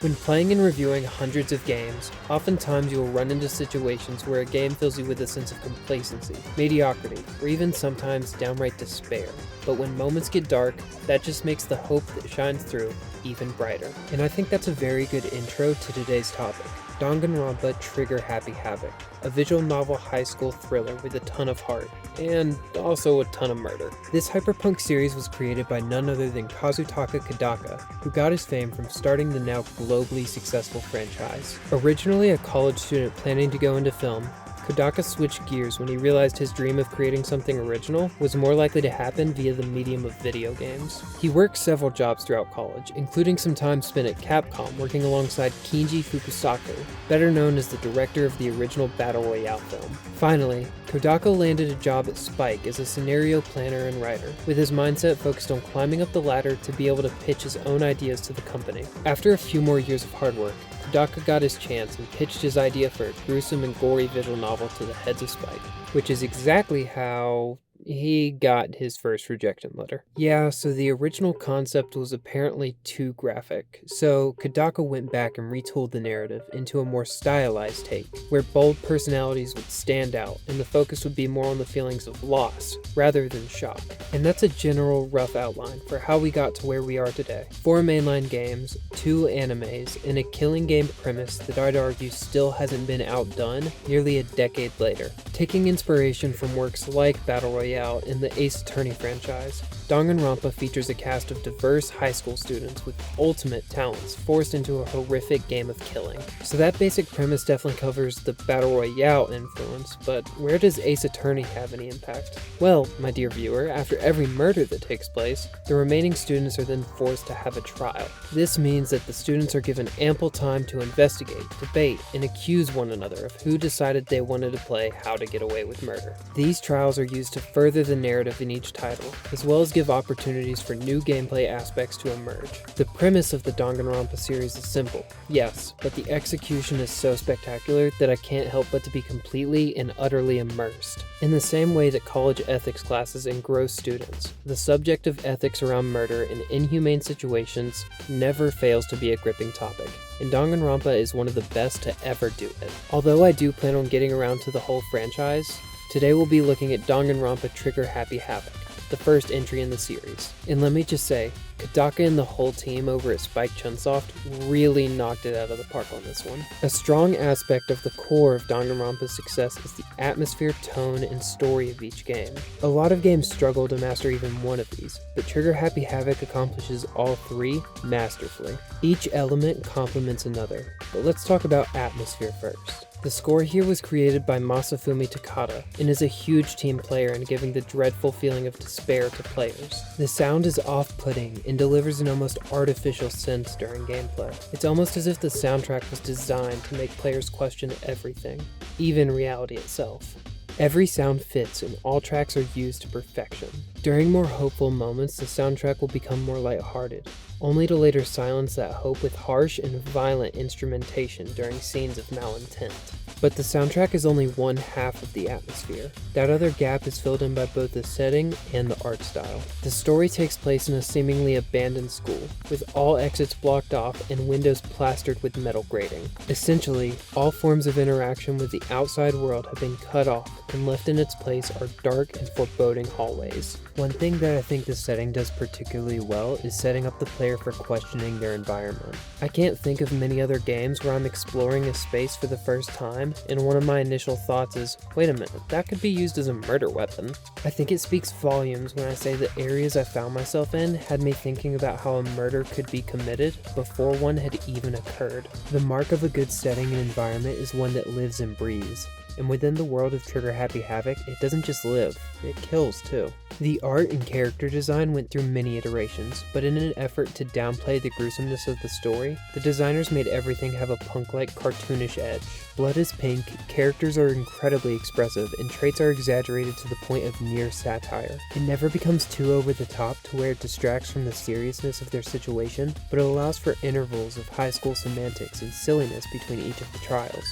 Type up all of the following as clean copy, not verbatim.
When playing and reviewing hundreds of games, oftentimes you will run into situations where a game fills you with a sense of complacency, mediocrity, or even sometimes downright despair. But when moments get dark, that just makes the hope that shines through even brighter. And I think that's a very good intro to today's topic. Danganronpa Trigger Happy Havoc, a visual novel high school thriller with a ton of heart, and also a ton of murder. This hyperpunk series was created by none other than Kazutaka Kodaka, who got his fame from starting the now globally successful franchise. Originally a college student planning to go into film, Kodaka switched gears when he realized his dream of creating something original was more likely to happen via the medium of video games. He worked several jobs throughout college, including some time spent at Capcom working alongside Kinji Fukusaku, better known as the director of the original Battle Royale film. Finally, Kodaka landed a job at Spike as a scenario planner and writer, with his mindset focused on climbing up the ladder to be able to pitch his own ideas to the company. After a few more years of hard work, Kodaka got his chance and pitched his idea for a gruesome and gory visual novel to the heads of Spike, which is exactly how he got his first rejection letter. Yeah, so the original concept was apparently too graphic, so Kodaka went back and retooled the narrative into a more stylized take, where bold personalities would stand out and the focus would be more on the feelings of loss rather than shock. And that's a general rough outline for how we got to where we are today. 4 mainline games, 2 animes, and a killing game premise that I'd argue still hasn't been outdone nearly a decade later. Taking inspiration from works like Battle Royale in the Ace Attorney franchise, Danganronpa features a cast of diverse high school students with ultimate talents forced into a horrific game of killing. So that basic premise definitely covers the Battle Royale influence, but where does Ace Attorney have any impact? Well, my dear viewer, after every murder that takes place, the remaining students are then forced to have a trial. This means that the students are given ample time to investigate, debate, and accuse one another of who decided they wanted to play How to Get Away with Murder. These trials are used to further the narrative in each title, as well as give opportunities for new gameplay aspects to emerge. The premise of the Danganronpa series is simple, yes, but the execution is so spectacular that I can't help but to be completely and utterly immersed. In the same way that college ethics classes engross students, the subject of ethics around murder in inhumane situations never fails to be a gripping topic, and Danganronpa is one of the best to ever do it. Although I do plan on getting around to the whole franchise, today we'll be looking at Danganronpa Trigger Happy Havoc, the first entry in the series. And let me just say, Kodaka and the whole team over at Spike Chunsoft really knocked it out of the park on this one. A strong aspect of the core of Danganronpa's success is the atmosphere, tone, and story of each game. A lot of games struggle to master even one of these, but Trigger Happy Havoc accomplishes all 3 masterfully. Each element complements another, but let's talk about atmosphere first. The score here was created by Masafumi Takada and is a huge team player in giving the dreadful feeling of despair to players. The sound is off-putting and delivers an almost artificial sense during gameplay. It's almost as if the soundtrack was designed to make players question everything, even reality itself. Every sound fits and all tracks are used to perfection. During more hopeful moments, the soundtrack will become more lighthearted, only to later silence that hope with harsh and violent instrumentation during scenes of malintent. But the soundtrack is only one half of the atmosphere. That other gap is filled in by both the setting and the art style. The story takes place in a seemingly abandoned school, with all exits blocked off and windows plastered with metal grating. Essentially, all forms of interaction with the outside world have been cut off, and left in its place are dark and foreboding hallways. One thing that I think this setting does particularly well is setting up the player for questioning their environment. I can't think of many other games where I'm exploring a space for the first time, and one of my initial thoughts is, wait a minute, that could be used as a murder weapon. I think it speaks volumes when I say the areas I found myself in had me thinking about how a murder could be committed before one had even occurred. The mark of a good setting and environment is one that lives and breathes. And within the world of Trigger Happy Havoc, it doesn't just live, it kills too. The art and character design went through many iterations, but in an effort to downplay the gruesomeness of the story, the designers made everything have a punk-like cartoonish edge. Blood is pink, characters are incredibly expressive, and traits are exaggerated to the point of near satire. It never becomes too over the top to where it distracts from the seriousness of their situation, but it allows for intervals of high school semantics and silliness between each of the trials.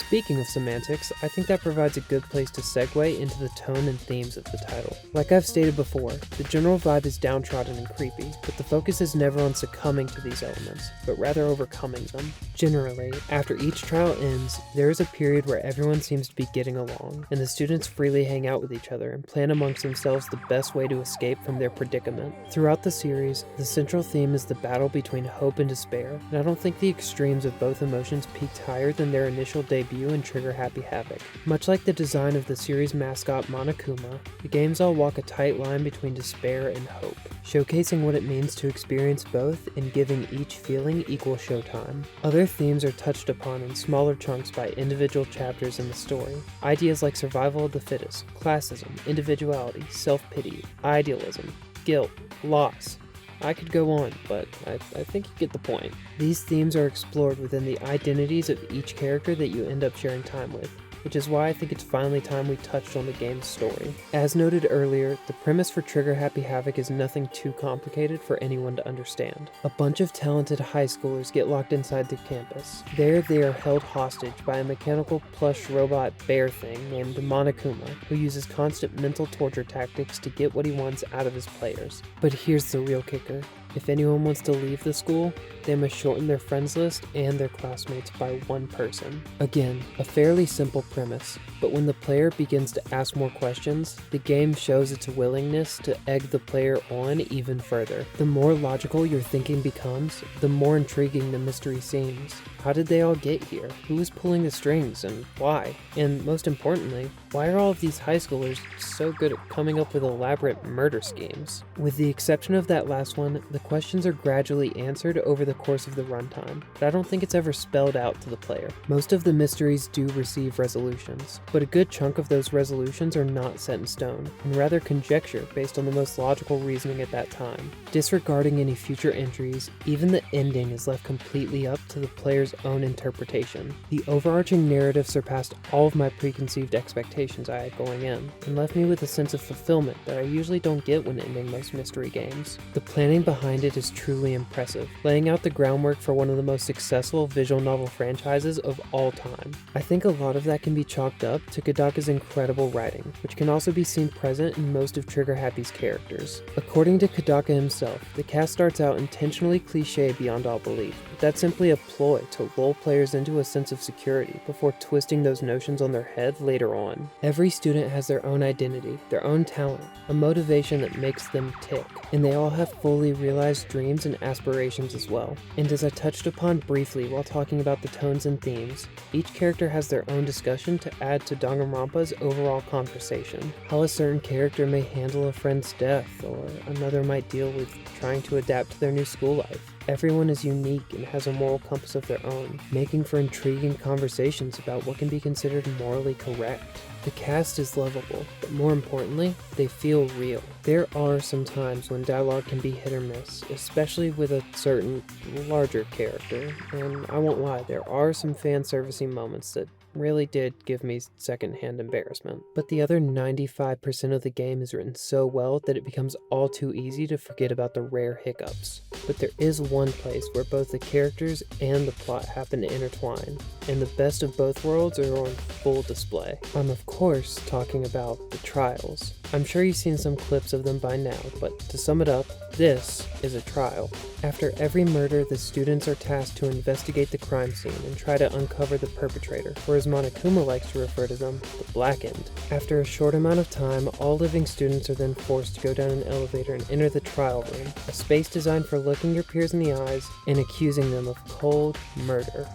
Speaking of semantics, I think that provides a good place to segue into the tone and themes of the title. Like I've stated before, the general vibe is downtrodden and creepy, but the focus is never on succumbing to these elements, but rather overcoming them. Generally, after each trial ends, there is a period where everyone seems to be getting along, and the students freely hang out with each other and plan amongst themselves the best way to escape from their predicament. Throughout the series, the central theme is the battle between hope and despair, and I don't think the extremes of both emotions peaked higher than their initial debut in Trigger Happy Havoc. Much like the design of the series mascot Monokuma, the games all walk a tight line between despair and hope, showcasing what it means to experience both and giving each feeling equal showtime. Other themes are touched upon in smaller chunks by individual chapters in the story. Ideas like survival of the fittest, classism, individuality, self-pity, idealism, guilt, loss. I could go on, but I think you get the point. These themes are explored within the identities of each character that you end up sharing time with, which is why I think it's finally time we touched on the game's story. As noted earlier, the premise for Trigger Happy Havoc is nothing too complicated for anyone to understand. A bunch of talented high schoolers get locked inside the campus. There they are held hostage by a mechanical plush robot bear thing named Monokuma, who uses constant mental torture tactics to get what he wants out of his players. But here's the real kicker. If anyone wants to leave the school, they must shorten their friends list and their classmates by one person. Again, a fairly simple premise, but when the player begins to ask more questions, the game shows its willingness to egg the player on even further. The more logical your thinking becomes, the more intriguing the mystery seems. How did they all get here? Who is pulling the strings and why? And most importantly, why are all of these high schoolers so good at coming up with elaborate murder schemes? With the exception of that last one, the questions are gradually answered over the course of the runtime, but I don't think it's ever spelled out to the player. Most of the mysteries do receive resolutions, but a good chunk of those resolutions are not set in stone, and rather conjecture based on the most logical reasoning at that time. Disregarding any future entries, even the ending is left completely up to the player's own interpretation. The overarching narrative surpassed all of my preconceived expectations I had going in, and left me with a sense of fulfillment that I usually don't get when ending most mystery games. The planning behind it is truly impressive, laying out the groundwork for one of the most successful visual novel franchises of all time. I think a lot of that can be chalked up to Kodaka's incredible writing, which can also be seen present in most of Trigger Happy's characters. According to Kodaka himself, the cast starts out intentionally cliché beyond all belief, but that's simply a ploy to lull players into a sense of security before twisting those notions on their head later on. Every student has their own identity, their own talent, a motivation that makes them tick, and they all have fully realized dreams and aspirations as well. And as I touched upon briefly while talking about the tones and themes, each character has their own discussion to add to Danganronpa's overall conversation. How a certain character may handle a friend's death, or another might deal with trying to adapt to their new school life. Everyone is unique and has a moral compass of their own, making for intriguing conversations about what can be considered morally correct. The cast is lovable, but more importantly, they feel real. There are some times when dialogue can be hit or miss, especially with a certain larger character, and I won't lie, there are some fan-servicing moments that really did give me secondhand embarrassment. But the other 95% of the game is written so well that it becomes all too easy to forget about the rare hiccups. But there is one place where both the characters and the plot happen to intertwine, and the best of both worlds are on full display. I'm of course talking about the trials. I'm sure you've seen some clips of them by now, but to sum it up, this is a trial. After every murder, the students are tasked to investigate the crime scene and try to uncover the perpetrator, or as Monokuma likes to refer to them, the Blackened. After a short amount of time, all living students are then forced to go down an elevator and enter the trial room, a space designed for looking your peers in the eyes and accusing them of cold murder.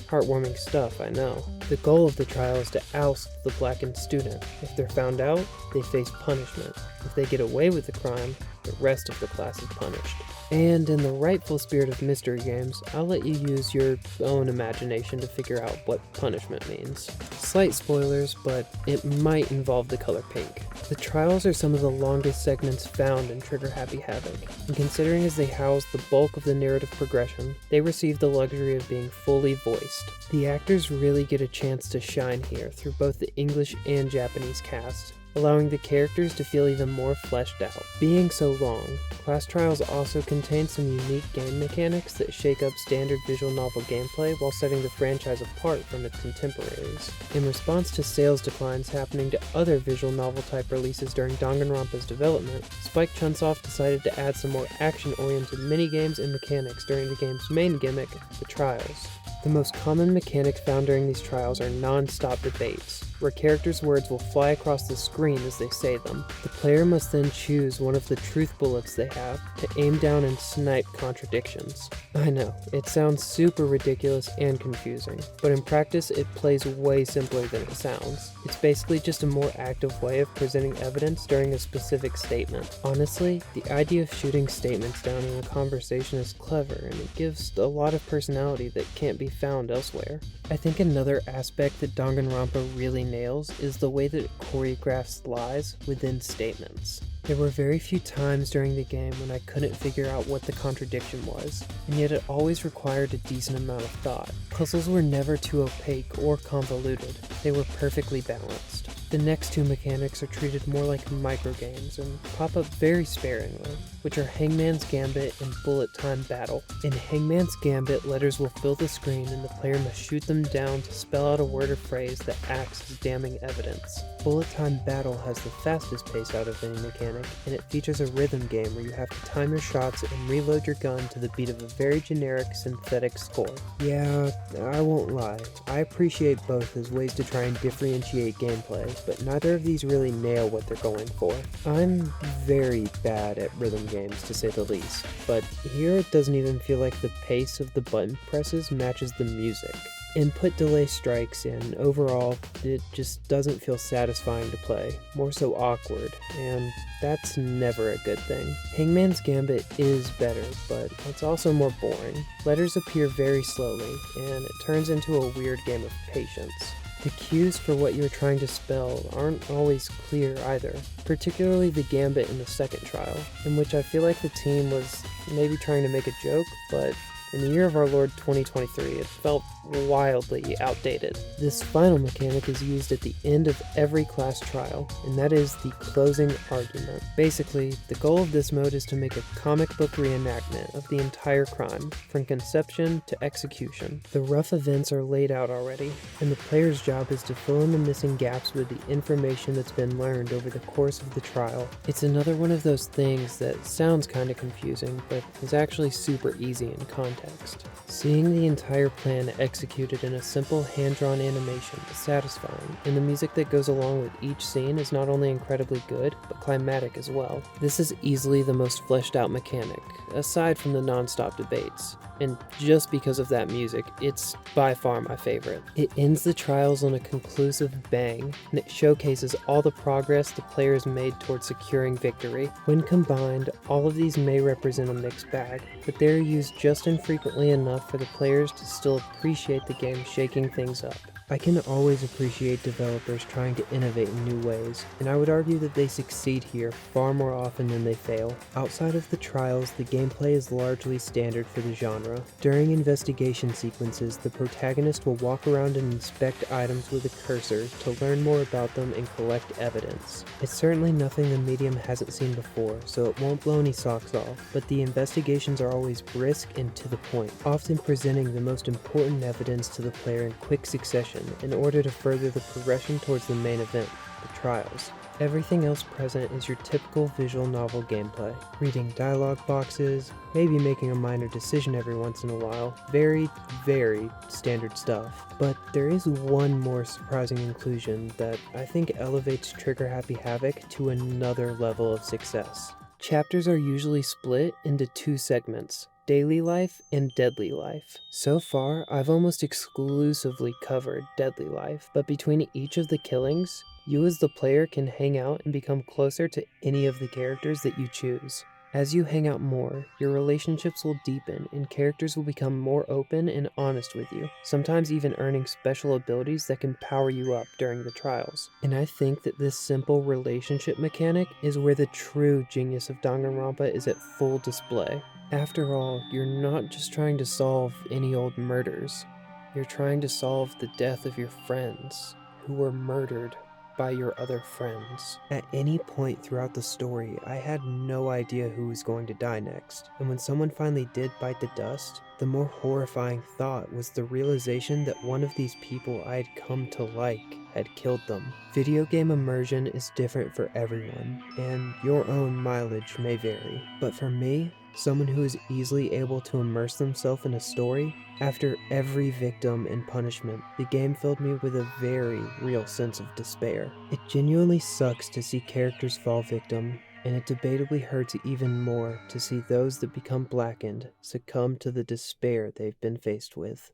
Heartwarming stuff, I know. The goal of the trial is to oust the Blackened student. If they're found out, they face punishment. If they get away with the crime, the rest of the class is punished. And in the rightful spirit of mystery games, I'll let you use your own imagination to figure out what punishment means. Slight spoilers, but it might involve the color pink. The trials are some of the longest segments found in Trigger Happy Havoc, and considering as they house the bulk of the narrative progression, they receive the luxury of being fully voiced. The actors really get a chance to shine here through both the English and Japanese cast, allowing the characters to feel even more fleshed out. Being so long, Class Trials also contains some unique game mechanics that shake up standard visual novel gameplay while setting the franchise apart from its contemporaries. In response to sales declines happening to other visual novel type releases during Danganronpa's development, Spike Chunsoft decided to add some more action-oriented minigames and mechanics during the game's main gimmick, the Trials. The most common mechanics found during these trials are non-stop debates, where characters' words will fly across the screen as they say them. The player must then choose one of the truth bullets they have to aim down and snipe contradictions. I know, it sounds super ridiculous and confusing, but in practice it plays way simpler than it sounds. It's basically just a more active way of presenting evidence during a specific statement. Honestly, the idea of shooting statements down in a conversation is clever, and it gives a lot of personality that can't be found elsewhere. I think another aspect that Danganronpa really nails is the way that it choreographs lies within statements. There were very few times during the game when I couldn't figure out what the contradiction was, and yet it always required a decent amount of thought. Puzzles were never too opaque or convoluted, they were perfectly balanced. The next two mechanics are treated more like microgames and pop up very sparingly, which are Hangman's Gambit and Bullet Time Battle. In Hangman's Gambit, letters will fill the screen and the player must shoot them down to spell out a word or phrase that acts as damning evidence. Bullet Time Battle has the fastest pace out of any mechanic, and it features a rhythm game where you have to time your shots and reload your gun to the beat of a very generic synthetic score. Yeah, I won't lie, I appreciate both as ways to try and differentiate gameplay, but neither of these really nail what they're going for. I'm very bad at rhythm games, to say the least, but here it doesn't even feel like the pace of the button presses matches the music. Input delay strikes, and overall, it just doesn't feel satisfying to play, more so awkward, and that's never a good thing. Hangman's Gambit is better, but it's also more boring. Letters appear very slowly, and it turns into a weird game of patience. The cues for what you're trying to spell aren't always clear either, particularly the Gambit in the second trial, in which I feel like the team was maybe trying to make a joke, but in the year of our Lord 2023, it felt wildly outdated. This final mechanic is used at the end of every class trial, and that is the closing argument. Basically, the goal of this mode is to make a comic book reenactment of the entire crime, from conception to execution. The rough events are laid out already, and the player's job is to fill in the missing gaps with the information that's been learned over the course of the trial. It's another one of those things that sounds kinda confusing, but is actually super easy in context. Seeing the entire plan executed in a simple hand-drawn animation is satisfying, and the music that goes along with each scene is not only incredibly good, but climatic as well. This is easily the most fleshed out mechanic, aside from the non-stop debates, and just because of that music, it's by far my favorite. It ends the trials on a conclusive bang, and it showcases all the progress the players made towards securing victory. When combined, all of these may represent a mixed bag, but they're used just infrequently enough for the players to still appreciate the game shaking things up. I can always appreciate developers trying to innovate in new ways, and I would argue that they succeed here far more often than they fail. Outside of the trials, the gameplay is largely standard for the genre. During investigation sequences, the protagonist will walk around and inspect items with a cursor to learn more about them and collect evidence. It's certainly nothing the medium hasn't seen before, so it won't blow any socks off, but the investigations are always brisk and to the point, often presenting the most important evidence to the player in quick succession in order to further the progression towards the main event, the trials. Everything else present is your typical visual novel gameplay. Reading dialogue boxes, maybe making a minor decision every once in a while. Very, very standard stuff. But there is one more surprising inclusion that I think elevates Trigger Happy Havoc to another level of success. Chapters are usually split into two segments: Daily Life and Deadly Life. So far, I've almost exclusively covered Deadly Life, but between each of the killings, you as the player can hang out and become closer to any of the characters that you choose. As you hang out more, your relationships will deepen and characters will become more open and honest with you, sometimes even earning special abilities that can power you up during the trials. And I think that this simple relationship mechanic is where the true genius of Danganronpa is at full display. After all, you're not just trying to solve any old murders. You're trying to solve the death of your friends who were murdered by your other friends. At any point throughout the story, I had no idea who was going to die next, and when someone finally did bite the dust, the more horrifying thought was the realization that one of these people I had come to like had killed them. Video game immersion is different for everyone, and your own mileage may vary. But for me, someone who is easily able to immerse themselves in a story, after every victim and punishment, the game filled me with a very real sense of despair. It genuinely sucks to see characters fall victim, and it debatably hurts even more to see those that become blackened succumb to the despair they've been faced with.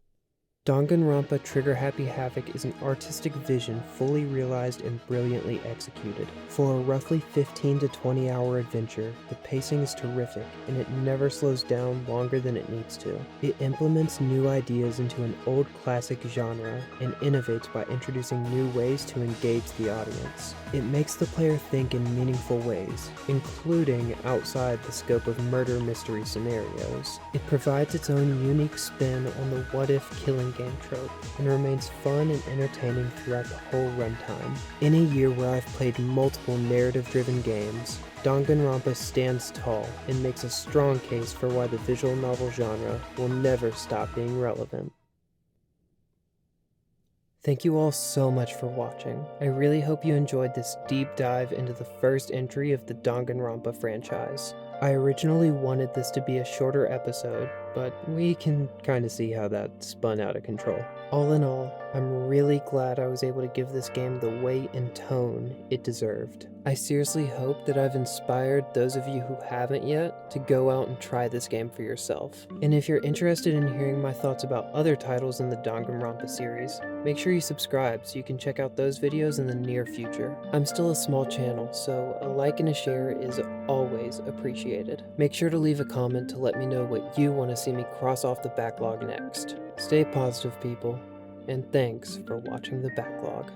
Danganronpa Trigger Happy Havoc is an artistic vision fully realized and brilliantly executed. For a roughly 15 to 20 hour adventure, the pacing is terrific and it never slows down longer than it needs to. It implements new ideas into an old classic genre and innovates by introducing new ways to engage the audience. It makes the player think in meaningful ways, including outside the scope of murder mystery scenarios. It provides its own unique spin on the what-if killing game trope, and remains fun and entertaining throughout the whole runtime. In a year where I've played multiple narrative-driven games, Danganronpa stands tall and makes a strong case for why the visual novel genre will never stop being relevant. Thank you all so much for watching. I really hope you enjoyed this deep dive into the first entry of the Danganronpa franchise. I originally wanted this to be a shorter episode, but we can kind of see how that spun out of control. All in all, I'm really glad I was able to give this game the weight and tone it deserved. I seriously hope that I've inspired those of you who haven't yet to go out and try this game for yourself. And if you're interested in hearing my thoughts about other titles in the Danganronpa series, make sure you subscribe so you can check out those videos in the near future. I'm still a small channel, so a like and a share is always appreciated. Make sure to leave a comment to let me know what you want to see me cross off the backlog next. Stay positive, people, and thanks for watching the backlog.